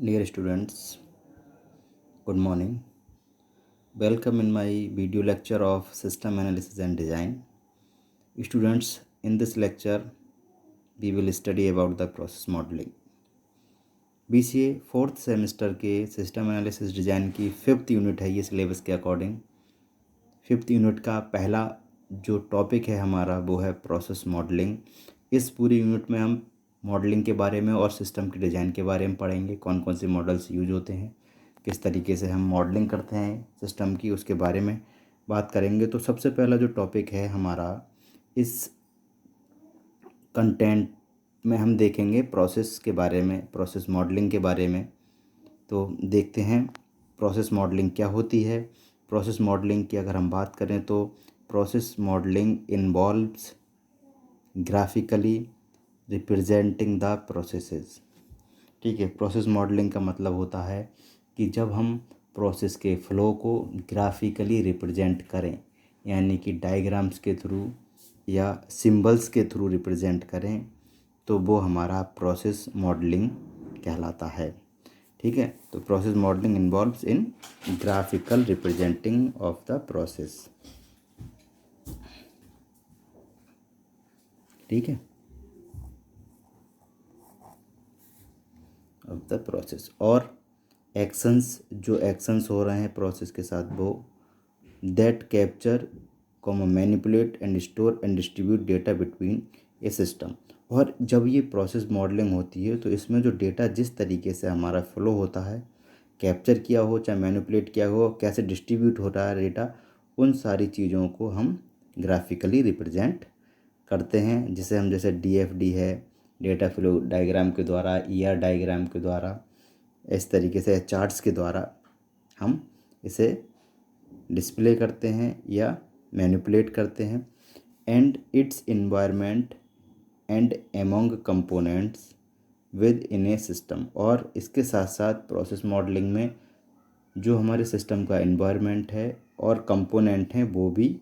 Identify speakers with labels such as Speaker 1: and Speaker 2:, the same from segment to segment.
Speaker 1: Dear students, good morning. Welcome in my video lecture of System Analysis and Design. Students, in this lecture, we will study about the process modeling. BCA fourth semester के system analysis design की 5th unit है ये syllabus के according. 5th unit का पहला जो topic है हमारा वो है प्रोसेस मॉडलिंग। इस पूरी यूनिट में हम मॉडलिंग के बारे में और सिस्टम के डिज़ाइन के बारे में पढ़ेंगे, कौन कौन से मॉडल्स यूज होते हैं, किस तरीके से हम मॉडलिंग करते हैं सिस्टम की, उसके बारे में बात करेंगे। तो सबसे पहला जो टॉपिक है हमारा इस कंटेंट में हम देखेंगे प्रोसेस के बारे में, प्रोसेस मॉडलिंग के बारे में। तो देखते हैं प्रोसेस मॉडलिंग क्या होती है। प्रोसेस मॉडलिंग की अगर हम बात करें तो process modelling involves graphically representing the processes. ठीक है, प्रोसेस मॉडलिंग का मतलब होता है कि जब हम प्रोसेस के फ़्लो को ग्राफिकली रिप्रेजेंट करें, यानी कि डायग्राम्स के थ्रू या सिंबल्स के थ्रू रिप्रेजेंट करें, तो वो हमारा प्रोसेस मॉडलिंग कहलाता है। ठीक है, तो process modelling involves in graphical representing of the process. ठीक है, ऑफ द प्रोसेस। और एक्शंस, जो एक्शंस हो रहे हैं प्रोसेस के साथ, वो that capture manipulate and store and distribute data between A system. और जब ये प्रोसेस मॉडलिंग होती है तो इसमें जो डेटा जिस तरीके से हमारा फ्लो होता है, कैप्चर किया हो चाहे मैनिपुलेट किया हो, कैसे डिस्ट्रीब्यूट हो रहा है डेटा, उन सारी चीज़ों को हम ग्राफिकली रिप्रेजेंट करते हैं। जिसे हम जैसे DFD है, डेटा फ्लो डायग्राम के द्वारा, ER डायग्राम के द्वारा, इस तरीके से चार्ट्स के द्वारा हम इसे डिस्प्ले करते हैं या मैनिपुलेट करते हैं। And it's environment and among components with in A system. और इसके साथ साथ प्रोसेस मॉडलिंग में जो हमारे सिस्टम का इन्वायरमेंट है और कंपोनेंट हैं वो भी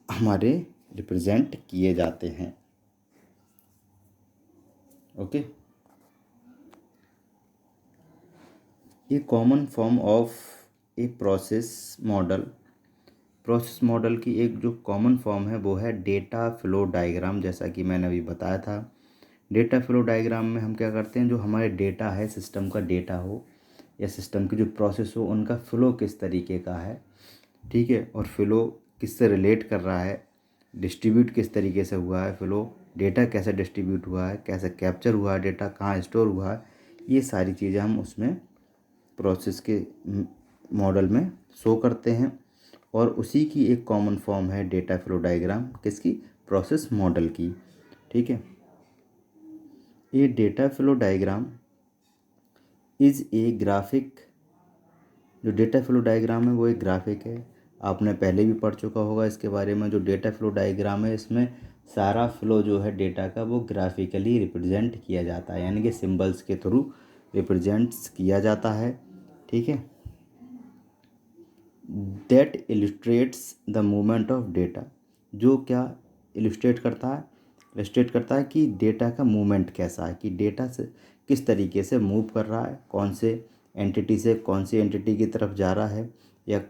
Speaker 1: हमारे रिप्रेजेंट किए जाते हैं। ओके, ये common form of a process model. Process model की एक जो कॉमन फॉर्म है वो है डेटा फ्लो डायग्राम। जैसा कि मैंने अभी बताया था, डेटा फ्लो डायग्राम में हम क्या करते हैं, जो हमारे डेटा है, सिस्टम का डेटा हो या सिस्टम की जो प्रोसेस हो, उनका फ़्लो किस तरीके का है। ठीक है, और फ़्लो किससे रिलेट कर रहा है, डिस्ट्रीब्यूट किस तरीके से हुआ है फ़्लो, डेटा कैसे डिस्ट्रीब्यूट हुआ है, कैसे कैप्चर हुआ है डेटा, कहाँ स्टोर हुआ है, ये सारी चीज़ें हम उसमें प्रोसेस के मॉडल में शो करते हैं। और उसी की एक कॉमन फॉर्म है डेटा फ्लो डायग्राम, किसकी, प्रोसेस मॉडल की। ठीक है, ये data flow diagram is a graphic. जो डेटा फ्लो डायग्राम है वो एक ग्राफिक है। आपने पहले भी पढ़ चुका होगा इसके बारे में। जो डेटा फ्लो डायग्राम है इसमें सारा फ्लो जो है डेटा का वो ग्राफिकली रिप्रेजेंट किया जाता है, यानी कि सिंबल्स के थ्रू रिप्रेजेंट्स किया जाता है। ठीक है, that illustrates the movement of data. जो क्या इलिस्ट्रेट करता है, इलिस्ट्रेट करता है कि डेटा का मूवमेंट कैसा है, कि डेटा से किस तरीके से मूव कर रहा है, कौन से एंटिटी से कौन सी एंटिटी की तरफ जा रहा है, या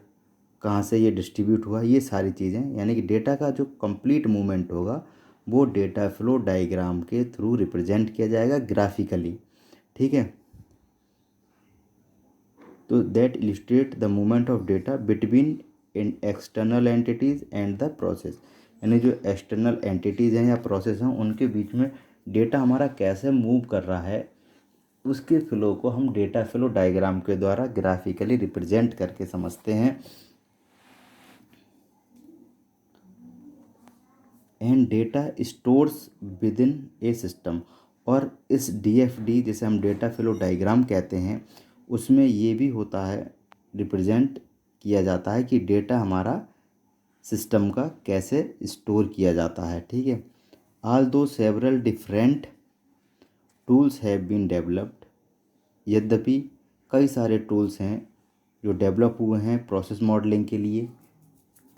Speaker 1: कहाँ से ये डिस्ट्रीब्यूट हुआ, ये सारी चीज़ें, यानी कि डेटा का जो कंप्लीट मूवमेंट होगा वो डेटा फ्लो डायग्राम के थ्रू रिप्रेजेंट किया जाएगा ग्राफिकली। ठीक है, तो that illustrate the movement of data between in external entities and the process. यानी जो एक्सटर्नल एंटिटीज़ हैं या प्रोसेस हैं उनके बीच में डेटा हमारा कैसे मूव कर रहा है, उसके फ्लो को हम डेटा फ्लो डायग्राम के द्वारा ग्राफिकली रिप्रेजेंट करके समझते हैं। And data stores with in A system. और इस DFD जिसे हम डेटा फ्लो डायग्राम कहते हैं, उसमें ये भी होता है, रिप्रेजेंट किया जाता है कि डेटा हमारा सिस्टम का कैसे स्टोर किया जाता है। ठीक है, although several different tools have been developed. यद्यपि कई सारे टूल्स हैं जो डेवलप हुए हैं प्रोसेस मॉडलिंग के लिए।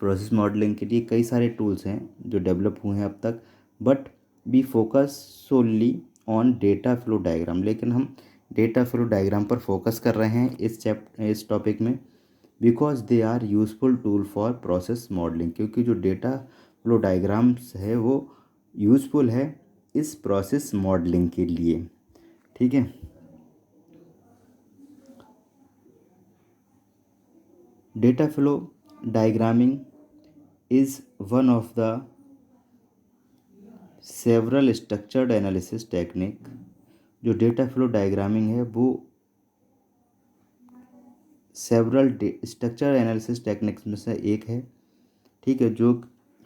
Speaker 1: प्रोसेस मॉडलिंग के लिए कई सारे टूल्स हैं जो डेवलप हुए हैं अब तक, but we focus solely on data flow diagram. लेकिन हम डेटा फ्लो डायग्राम पर फोकस कर रहे हैं इस टॉपिक में, because they are useful tool for process modelling, क्योंकि जो डेटा फ्लो डायग्राम्स है वो यूज़फुल है इस प्रोसेस मॉडलिंग के लिए। ठीक है, data flow diagramming is one of the several structured analysis technique. जो डेटा फ्लो डायग्रामिंग है वो सेवरल स्ट्रक्चर एनालिसिस टेक्निक्स में से एक है। ठीक है, जो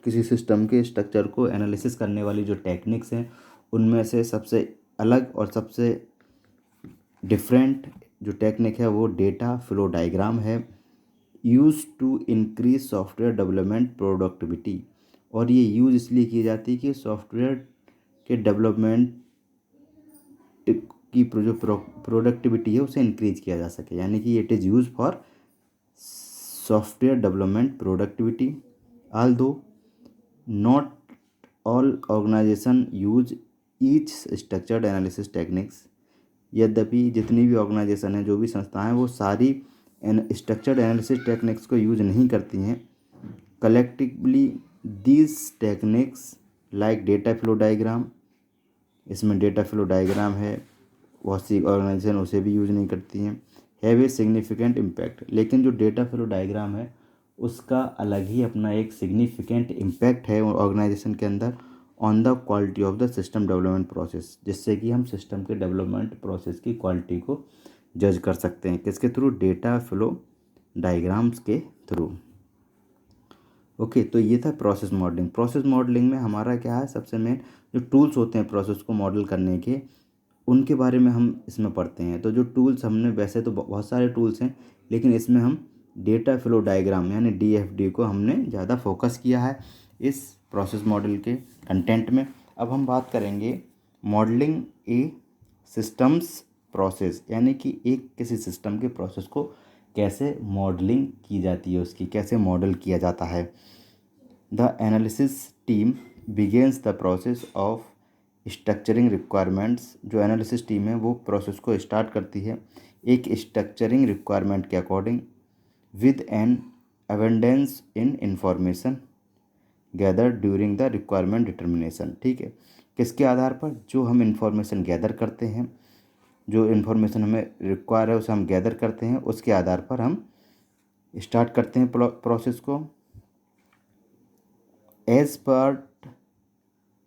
Speaker 1: किसी सिस्टम के स्ट्रक्चर को एनालिसिस करने वाली जो टेक्निक्स हैं उनमें से सबसे अलग और सबसे डिफरेंट जो टेक्निक है वो डेटा फ्लो डायग्राम है, use to increase software development productivity. और ये यूज़ इसलिए की जाती है कि सॉफ्टवेयर के डेवलपमेंट की जो प्रोडक्टिविटी है उसे इंक्रीज किया जा सके, यानी कि it is use for software development productivity. Although not all organisation use each structured analysis techniques, यद्यपि जितनी भी ऑर्गेनाइजेशन है, जो भी संस्थाएं हैं, वो सारी स्ट्रक्चर्ड एनालिसिस टेक्निक्स को यूज नहीं करती हैं। Collectively these techniques like data flow diagram, इसमें डेटा फ्लो डायग्राम है, बहुत सी ऑर्गेनाइजेशन उसे भी यूज नहीं करती हैं, हैव ए सिग्निफिकेंट इम्पैक्ट। लेकिन जो डेटा फ्लो डायग्राम है उसका अलग ही अपना एक सिग्निफिकेंट इम्पैक्ट है ऑर्गेनाइजेशन के अंदर on the quality of the system development process, जिससे कि हम सिस्टम के डेवलपमेंट प्रोसेस की क्वालिटी को जज कर सकते हैं। किसके थ्रू? डेटा फ्लो डायग्राम्स के थ्रू। ओके, तो ये था प्रोसेस मॉडलिंग। प्रोसेस मॉडलिंग में हमारा क्या है, सबसे मेन जो टूल्स होते हैं प्रोसेस को मॉडल करने के, उनके बारे में हम इसमें पढ़ते हैं। तो जो टूल्स हमने, वैसे तो बहुत सारे टूल्स हैं, लेकिन इसमें हम डेटा फ्लो डायग्राम यानी DFD को हमने ज़्यादा फोकस किया है इस प्रोसेस मॉडल के कंटेंट में। अब हम बात करेंगे मॉडलिंग ए सिस्टम्स प्रोसेस, यानी कि एक किसी सिस्टम के प्रोसेस को कैसे मॉडलिंग की जाती है, उसकी कैसे मॉडल किया जाता है। The analysis team begins the process of structuring requirements. जो एनालिसिस टीम है वो प्रोसेस को स्टार्ट करती है एक स्ट्रक्चरिंग रिक्वायरमेंट के according, with N abundance in information gather during the requirement determination. ठीक है, किसके आधार पर? जो हम इंफॉर्मेशन गैदर करते हैं, जो इन्फॉर्मेशन हमें रिक्वायर है उसे हम गैदर करते हैं, उसके आधार पर हम स्टार्ट करते हैं प्रोसेस को। एज पार्ट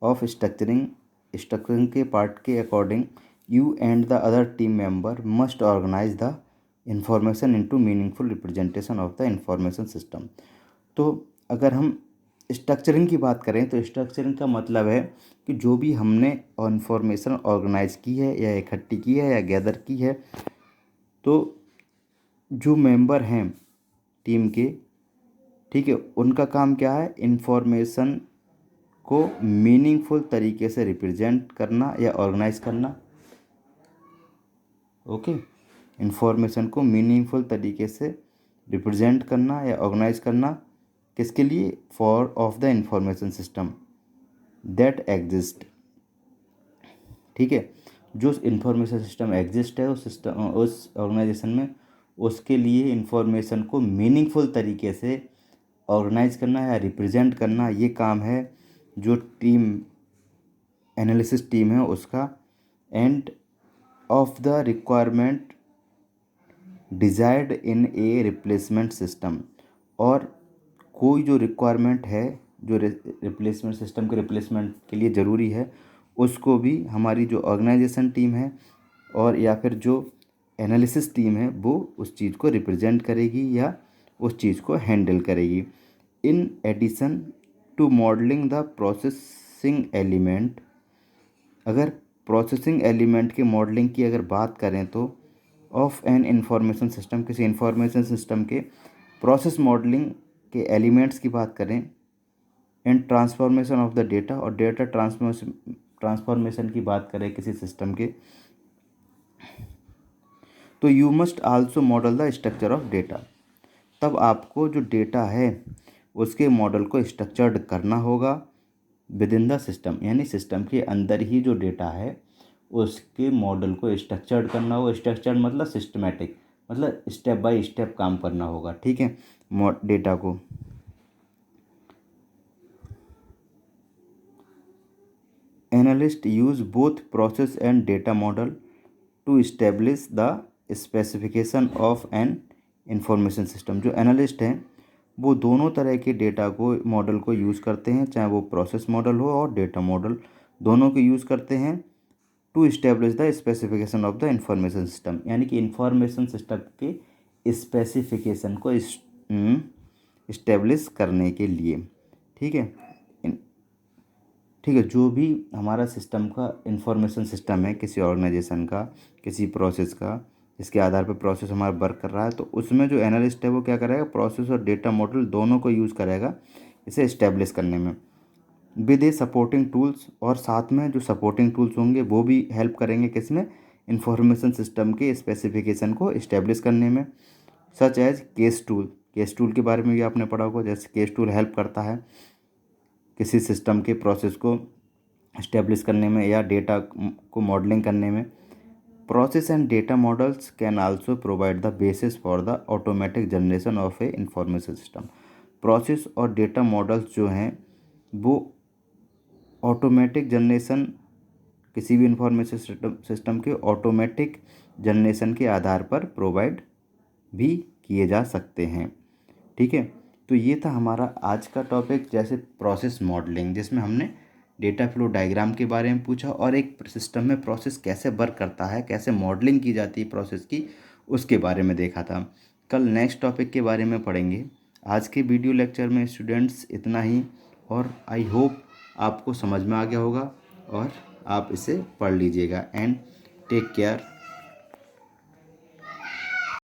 Speaker 1: ऑफ स्ट्रक्चरिंग के पार्ट के according, you and the other team member must organise the information into meaningful representation of the information system. तो अगर हम स्ट्रक्चरिंग की बात करें तो स्ट्रक्चरिंग का मतलब है कि जो भी हमने इंफॉर्मेशन ऑर्गेनाइज की है या इकट्ठी की है या गैदर की है, तो जो मेंबर हैं टीम के, ठीक है, उनका काम क्या है? इंफॉर्मेशन को मीनिंगफुल तरीके से रिप्रेजेंट करना या ऑर्गेनाइज करना। ओके, इंफॉर्मेशन को मीनिंगफुल तरीके से रिप्रेजेंट करना या ऑर्गेनाइज करना, किसके लिए? For of the information system that exist. ठीक है, जो इंफॉर्मेशन सिस्टम एग्जिस्ट है उस सिस्टम, उस ऑर्गेनाइजेशन में, उसके लिए इंफॉर्मेशन को मीनिंगफुल तरीके से ऑर्गेनाइज करना या रिप्रेजेंट करना, ये काम है जो टीम एनालिसिस टीम है उसका। End of the requirement desired in A replacement system, और कोई जो रिक्वायरमेंट है जो रिप्लेसमेंट सिस्टम के रिप्लेसमेंट के लिए ज़रूरी है, उसको भी हमारी जो ऑर्गेनाइजेशन टीम है और या फिर जो एनालिसिस टीम है वो उस चीज़ को रिप्रेजेंट करेगी या उस चीज़ को हैंडल करेगी। In addition to modelling the processing element, अगर प्रोसेसिंग एलिमेंट के मॉडलिंग की अगर बात करें तो ऑफ एन इंफॉर्मेशन सिस्टम, किसी इंफॉर्मेशन सिस्टम के प्रोसेस मॉडलिंग के एलिमेंट्स की बात करें, and transformation of the data, और डेटा ट्रांसफॉर्मेशन की बात करें किसी सिस्टम के, तो you must also model the structure of data. तब आपको जो डेटा है उसके मॉडल को स्ट्रक्चर्ड करना होगा विद इन द सिस्टम, यानी सिस्टम के अंदर ही जो डेटा है उसके मॉडल को स्ट्रक्चर्ड करना होगा। स्ट्रक्चर्ड मतलब सिस्टमेटिक, मतलब स्टेप बाय स्टेप काम करना होगा, ठीक है, डेटा को। Analyst use both process and data model to establish the specification of an information system. जो एनालिस्ट हैं वो दोनों तरह के डेटा को, मॉडल को यूज़ करते हैं, चाहे वो प्रोसेस मॉडल हो और डेटा मॉडल, दोनों को यूज़ करते हैं to establish the specification of the information system, यानी कि इंफॉर्मेशन सिस्टम के स्पेसिफिकेशन को इस्टेब्लिश करने के लिए, ठीक है। ठीक है, जो भी हमारा सिस्टम का इंफॉर्मेशन सिस्टम है, किसी ऑर्गेनाइजेशन का, किसी प्रोसेस का, जिसके आधार पर प्रोसेस हमारा वर्क कर रहा है, तो उसमें जो एनालिस्ट है वो क्या करेगा, प्रोसेस और डेटा मॉडल दोनों को यूज़ करेगा इसे इस्टेब्लिश करने में विद ए सपोर्टिंग टूल्स। और साथ में जो सपोर्टिंग टूल्स होंगे वो भी हेल्प करेंगे किसमें, इंफॉर्मेशन सिस्टम के स्पेसिफिकेशन को इस्टेब्लिश करने में। Such as case tool, case tool के बारे में भी आपने पढ़ा होगा, जैसे केस टूल हेल्प करता है किसी सिस्टम के प्रोसेस को इस्टेब्लिश करने में या डेटा को मॉडलिंग करने में। Process and data models can also provide the basis for the automatic generation of A information system. Process और डेटा मॉडल्स जो हैं वो ऑटोमेटिक जनरेशन, किसी भी इंफॉर्मेशन सिस्टम के ऑटोमेटिक जनरेशन के आधार पर प्रोवाइड भी किए जा सकते हैं, ठीक है। तो ये था हमारा आज का टॉपिक, जैसे प्रोसेस मॉडलिंग, जिसमें हमने डेटा फ्लो डायग्राम के बारे में पूछा और एक सिस्टम में प्रोसेस कैसे वर्क करता है, कैसे मॉडलिंग की जाती है प्रोसेस की, उसके बारे में देखा था। कल नेक्स्ट टॉपिक के बारे में पढ़ेंगे। आज के वीडियो लेक्चर में स्टूडेंट्स इतना ही, और आई होप आपको समझ में आ गया होगा और आप इसे पढ़ लीजिएगा। And take care.